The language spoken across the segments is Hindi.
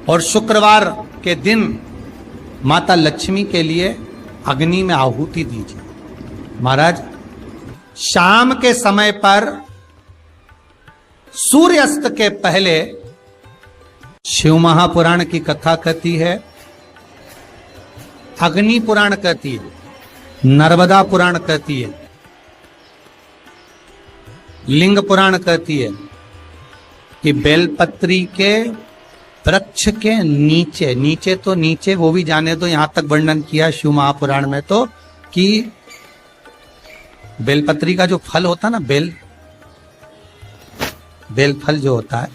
और शुक्रवार के दिन माता लक्ष्मी के लिए अग्नि में आहुति दीजिए। महाराज, शाम के समय पर सूर्यास्त के पहले शिव महापुराण की कथा कहती है, अग्नि पुराण कहती है, नर्मदा पुराण कहती है, लिंग पुराण कहती है कि बेलपत्री के वृक्ष के नीचे, नीचे तो नीचे वो भी जाने दो, यहां तक वर्णन किया शिव महापुराण में तो कि बेलपत्री का जो फल होता है ना, बेल फल जो होता है,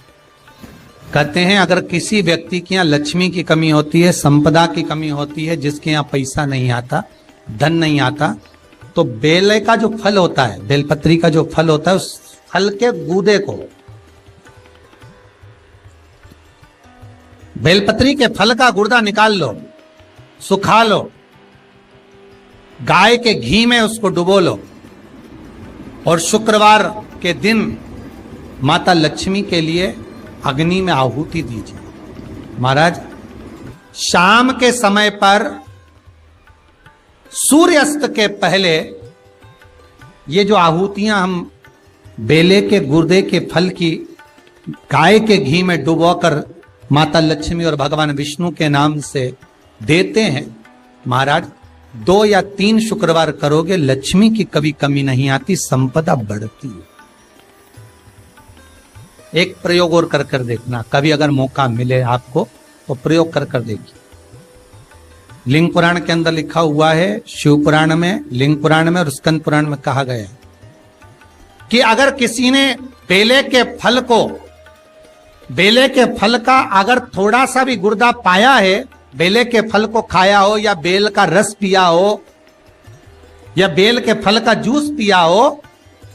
कहते हैं अगर किसी व्यक्ति के यहाँ लक्ष्मी की कमी होती है, संपदा की कमी होती है, जिसके यहाँ पैसा नहीं आता, धन नहीं आता, तो बेल का जो फल होता है, बेलपत्री का जो फल होता है, उस फल के गूदे को, बेलपत्री के फल का गुर्दा निकाल लो, सुखा लो, गाय के घी में उसको डुबो लो और शुक्रवार के दिन माता लक्ष्मी के लिए अग्नि में आहुति दीजिए। महाराज, शाम के समय पर सूर्यास्त के पहले ये जो आहुतियां हम बेले के गुर्दे के फल की गाय के घी में डुबोकर माता लक्ष्मी और भगवान विष्णु के नाम से देते हैं, महाराज 2 या 3 शुक्रवार करोगे, लक्ष्मी की कभी कमी नहीं आती, संपदा बढ़ती है। एक प्रयोग और कर देखना, कभी अगर मौका मिले आपको तो प्रयोग कर देखिए। लिंग पुराण के अंदर लिखा हुआ है, शिव पुराण में, लिंग पुराण में और स्कंद पुराण में कहा गया है कि अगर किसी ने बेले के फल का अगर थोड़ा सा भी गुर्दा पाया है, बेले के फल को खाया हो या बेल का रस पिया हो या बेल के फल का जूस पिया हो,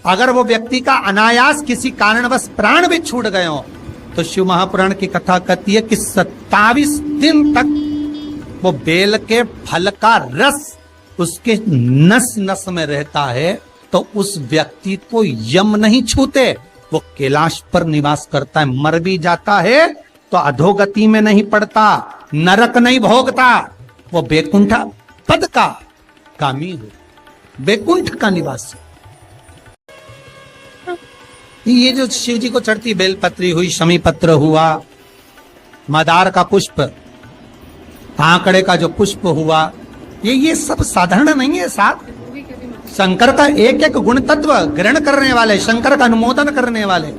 अगर वो व्यक्ति का अनायास किसी कारणवश प्राण भी छूट गए हो, तो शिव महापुराण की कथा कहती है कि 27 दिन तक वो बेल के फल का रस उसके नस नस में रहता है, तो उस व्यक्ति को यम नहीं छूते, वो कैलाश पर निवास करता है। मर भी जाता है तो अधोगति में नहीं पड़ता, नरक नहीं भोगता, वो बैकुंठ पद का कामी हो, बैकुंठ का निवासी। ये जो शिव जी को चढ़ती बेलपत्री हुई, शमी पत्र हुआ, मदार का पुष्प, आंकड़े का जो पुष्प हुआ, ये सब साधारण नहीं है। साथ शंकर का एक एक गुण तत्व ग्रहण करने वाले, शंकर का अनुमोदन करने वाले,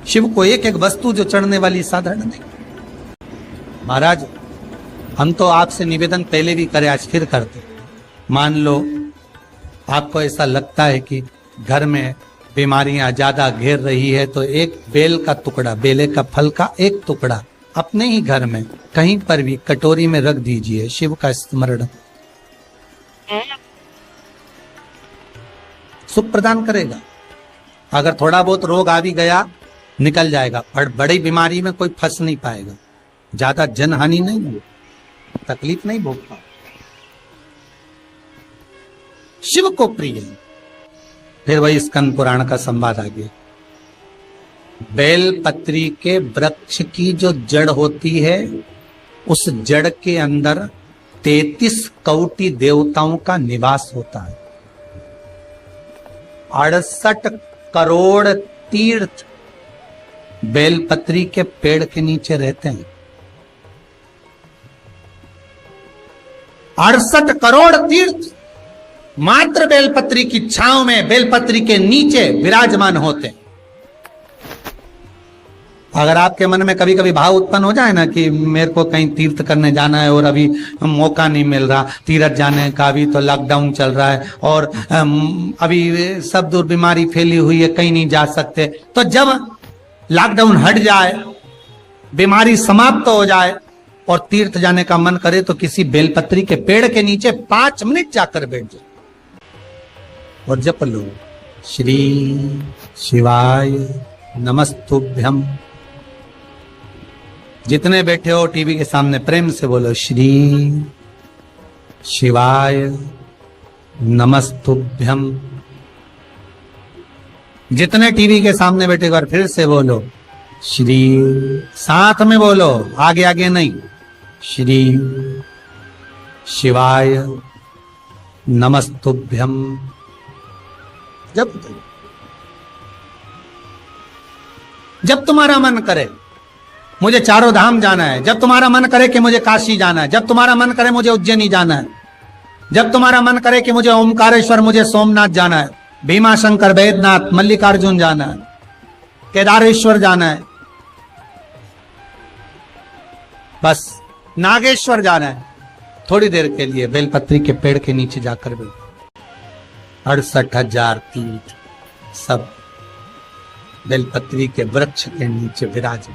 शिव को एक एक वस्तु जो चढ़ने वाली साधारण नहीं। महाराज, हम तो आपसे निवेदन पहले भी करे, आज फिर करते। मान लो आपको ऐसा लगता है कि घर में बीमारियां ज्यादा घेर रही है, तो एक बेल का टुकड़ा, बेले का फल का एक टुकड़ा अपने ही घर में कहीं पर भी कटोरी में रख दीजिए, शिव का स्मरण, सुख प्रदान करेगा। अगर थोड़ा बहुत रोग आ भी गया निकल जाएगा, पर बड़ी बीमारी में कोई फंस नहीं पाएगा, ज्यादा जनहानि नहीं होगी, तकलीफ नहीं भोग पाएगा। शिव को प्रिय है। फिर वही स्कंद पुराण का संवाद आ गया। बेलपत्री के वृक्ष की जो जड़ होती है, उस जड़ के अंदर 33 कोटि देवताओं का निवास होता है। 68 करोड़ तीर्थ बेलपत्री के पेड़ के नीचे रहते हैं। 68 करोड़ तीर्थ मात्र बेलपत्री की छांव में, बेलपत्री के नीचे विराजमान होते हैं। अगर आपके मन में कभी कभी भाव उत्पन्न हो जाए ना कि मेरे को कहीं तीर्थ करने जाना है और अभी मौका नहीं मिल रहा, तीर्थ जाने का, अभी तो लॉकडाउन चल रहा है और अभी सब दूर बीमारी फैली हुई है, कहीं नहीं जा सकते, तो जब लॉकडाउन हट जाए, बीमारी समाप्त हो जाए और तीर्थ जाने का मन करे, तो किसी बेलपत्री के पेड़ के नीचे 5 मिनट जाकर बैठ जाए और जप लो, श्री शिवाय नमस्तुभ्यम। जितने बैठे हो टीवी के सामने प्रेम से बोलो, श्री शिवाय नमस्तुभ्यम। जितने टीवी के सामने बैठे एक बार फिर से बोलो, श्री, साथ में बोलो, आगे आगे नहीं। श्री शिवाय नमस्तुभ्यम। जब तुम्हारा मन करे मुझे चारों धाम जाना है, जब तुम्हारा मन करे कि मुझे काशी जाना है, जब तुम्हारा मन करे मुझे उज्जैनी जाना है, जब तुम्हारा मन करे कि मुझे ओमकारेश्वर, मुझे सोमनाथ जाना है, भीमा शंकर, बैद्यनाथ, मल्लिकार्जुन जाना है, केदारेश्वर जाना है, बस नागेश्वर जाना है, थोड़ी देर के लिए बेलपत्री के पेड़ के नीचे जाकर भी 68,000 तीर्थ सब बेलपत्री के वृक्ष के नीचे विराजे।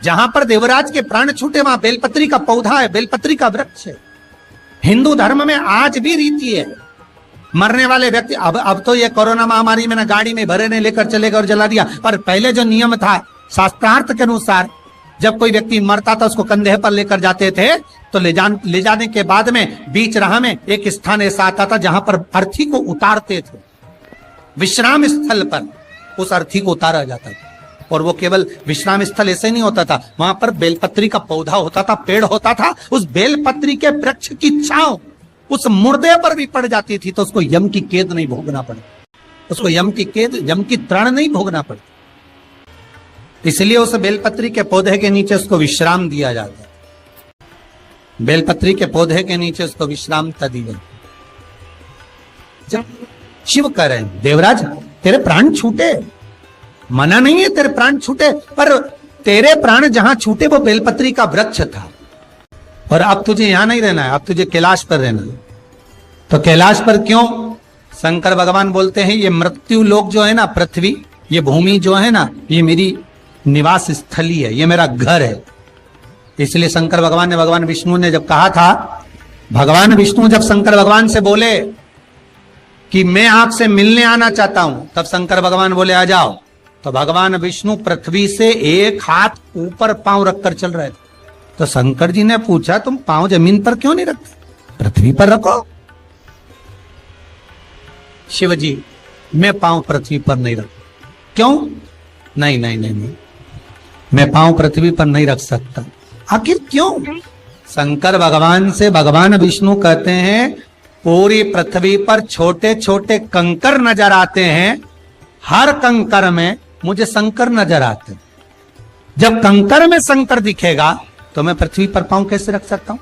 जहां पर देवराज के प्राण छूटे वहां बेलपत्री का पौधा है, बेलपत्री का वृक्ष है। हिंदू धर्म में आज भी रीति है, मरने वाले व्यक्ति, अब तो ये कोरोना महामारी में ना गाड़ी में भरे ने लेकर चले गए और जला दिया, पर पहले जो नियम था शास्त्रार्थ के अनुसार, जब कोई व्यक्ति मरता था उसको कंधे पर लेकर जाते थे, तो ले जाने के बाद में बीच राह में एक स्थान ऐसा आता था जहां पर अर्थी को उतारते थे, विश्राम स्थल पर उस अर्थी को उतारा जाता था। और वो केवल विश्राम स्थल ऐसे नहीं होता था, वहां पर बेलपत्री का पौधा होता था, पेड़ होता था, उस बेलपत्री के वृक्ष की छांव उस मुर्दे पर भी पड़ जाती थी, तो उसको यम की कैद नहीं भोगना पड़े, उसको यम की तृण नहीं भोगना पड़े। इसलिए उस बेलपत्री के पौधे के नीचे उसको विश्राम दिया जाता है, बेलपत्री के पौधे के नीचे उसको विश्राम दिया। जब शिव कह रहे हैं देवराज तेरे प्राण छूटे, मना नहीं है तेरे प्राण छूटे, पर तेरे प्राण जहां छूटे वो बेलपत्री का वृक्ष था, और अब तुझे यहां नहीं रहना है, अब तुझे कैलाश पर रहना है। तो कैलाश पर क्यों? शंकर भगवान बोलते हैं ये मृत्यु लोक जो है ना, पृथ्वी, ये भूमि जो है ना, ये मेरी निवास स्थली है, ये मेरा घर है। इसलिए शंकर भगवान ने, भगवान विष्णु ने जब कहा था, भगवान विष्णु जब शंकर भगवान से बोले कि मैं आपसे मिलने आना चाहता हूं, तब शंकर भगवान बोले आ जाओ। तो भगवान विष्णु पृथ्वी से एक हाथ ऊपर पांव रखकर चल रहे थे। तो शंकर जी ने पूछा तुम पांव जमीन पर क्यों नहीं रखते, पृथ्वी पर रखो। शिव जी मैं पांव पृथ्वी पर नहीं रख, क्यों? नहीं नहीं नहीं नहीं, मैं पांव पृथ्वी पर नहीं रख सकता। आखिर क्यों? शंकर भगवान से भगवान विष्णु कहते हैं पूरी पृथ्वी पर छोटे छोटे कंकर नजर आते हैं, हर कंकर में मुझे शंकर नजर आते हैं। जब कंकर में शंकर दिखेगा तो मैं पृथ्वी पर पांव कैसे रख सकता हूं?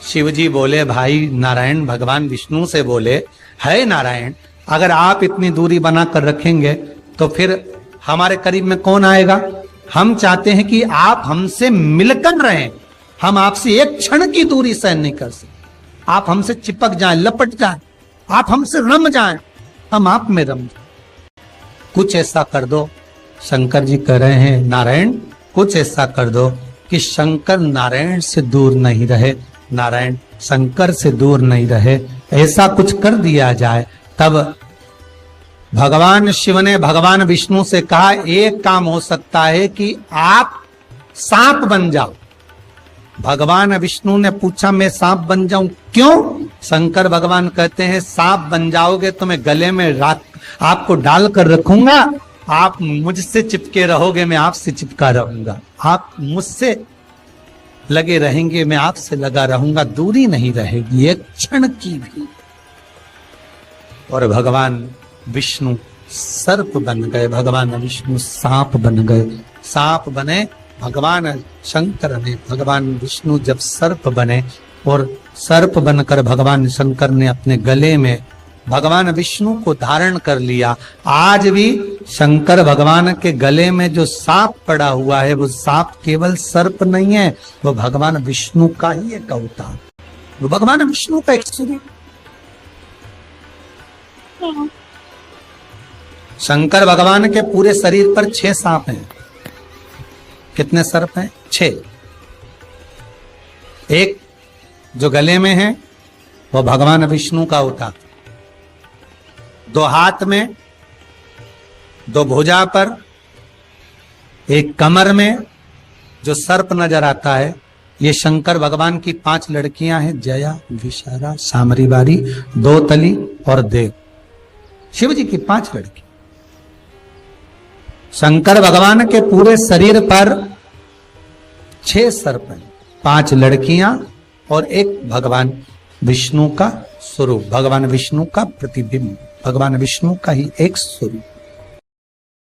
शिव जी बोले, भाई नारायण भगवान विष्णु से बोले, है नारायण अगर आप इतनी दूरी बनाकर रखेंगे तो फिर हमारे करीब में कौन आएगा? हम चाहते हैं कि आप हमसे मिलकर रहें, हम आपसे एक क्षण की दूरी सहन नहीं कर सकते। आप हमसे चिपक जाएं, लपट जाएं, आप हमसे रम जाएं, हम आप में रम जाएं। कुछ ऐसा कर दो, शंकर जी कह रहे हैं नारायण कुछ ऐसा कर दो कि शंकर नारायण से दूर नहीं रहे, नारायण शंकर से दूर नहीं रहे, ऐसा कुछ कर दिया जाए। तब भगवान शिव ने भगवान विष्णु से कहा एक काम हो सकता है कि आप सांप बन जाओ। भगवान विष्णु ने पूछा मैं सांप बन जाऊं क्यों? शंकर भगवान कहते हैं सांप बन जाओगे तो मैं गले में आपको डालकर रखूंगा, आप मुझसे चिपके रहोगे, मैं आपसे चिपका रहूंगा, आप मुझसे लगे रहेंगे, मैं आपसे लगा रहूंगा, दूरी नहीं रहेगी एक क्षण की भी। और भगवान विष्णु सर्प बन गए, भगवान विष्णु सांप बन गए, सांप बने भगवान शंकर ने। भगवान विष्णु जब सर्प बने और सर्प बनकर भगवान शंकर ने अपने गले में भगवान विष्णु को धारण कर लिया। आज भी शंकर भगवान के गले में जो सांप पड़ा हुआ है वो सांप केवल सर्प नहीं है, वो भगवान विष्णु का ही एक अवतार, वो भगवान विष्णु का एक स्वरूप। शंकर भगवान के पूरे शरीर पर 6 सांप हैं। कितने सर्प हैं? 6। एक जो गले में है वो भगवान विष्णु का अवतार, 2 हाथ में, 2 भुजा पर, एक कमर में जो सर्प नजर आता है, ये शंकर भगवान की 5 लड़कियां हैं, जया, विशारा, सामरीवारी, 2 तली और देव। शिव जी की 5 लड़की। शंकर भगवान के पूरे शरीर पर 6 सर्प हैं, 5 लड़कियां और एक भगवान विष्णु का स्वरूप, भगवान विष्णु का प्रतिबिंब, भगवान विष्णु का ही एक स्वरूप।